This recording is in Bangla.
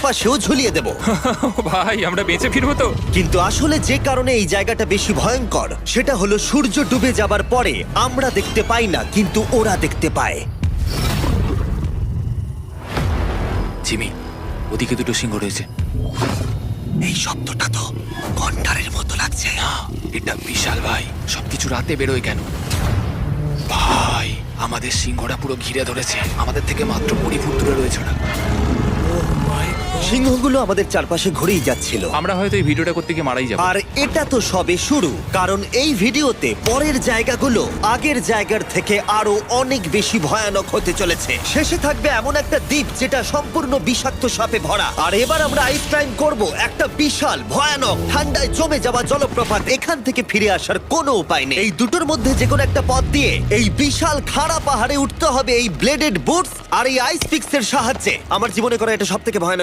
চারপাশেও ঝুলিয়ে দেব। ভাই আমরা বেঁচে ফিরবো তো? কিন্তু আসলে যে কারণে এই জায়গাটা বেশি ভয়ঙ্কর সেটা হলো সূর্য ডুবে যাবার পরে আমরা দেখতে পাই না, কিন্তু ওরা দেখতে পায়। জিমি, ওদিকে দুটো সিংহ রয়েছে। এই শব্দটা তো কণ্ঠারের মতো লাগছে। না, এটা বিশাল ভাই। সবকিছু রাতে বেরোয় কেন? ভাই, আমাদের সিংহটা পুরো ঘিরে ধরেছে। আমাদের থেকে মাত্র 20 ফুট দূরে রয়েছে ওরা। সিংহগুলো আমাদের চারপাশে ঘুরেই যাচ্ছিল। আমরা হয়তো এই ভিডিওটা করতে গিয়ে মারাই যাবো। আর এটা তো সবে শুরু, কারণ এই ভিডিওতে পরের জায়গাগুলো আগের জায়গার থেকে আরো অনেক বেশি ভয়ানক হতে চলেছে। শেষে থাকবে এমন একটা দ্বীপ যেটা সম্পূর্ণ বিষাক্ত সাপে ভরা। আর এবার আমরা আইস ক্লাইম্ব করব একটা বিশাল ভয়ানক ঠান্ডায় জমে যাওয়া জলপ্রপাত। এখান থেকে ফিরে আসার কোনো উপায় নেই। এই দুটোর মধ্যে যে কোনো একটা পথ দিয়ে এই বিশাল খাড়া পাহাড়ে উঠতে হবে এই ব্লেডেড বুটস আর এই আইস পিক্সের সাহায্যে। আমার জীবনে করা এটা সবথেকে ভয়ানক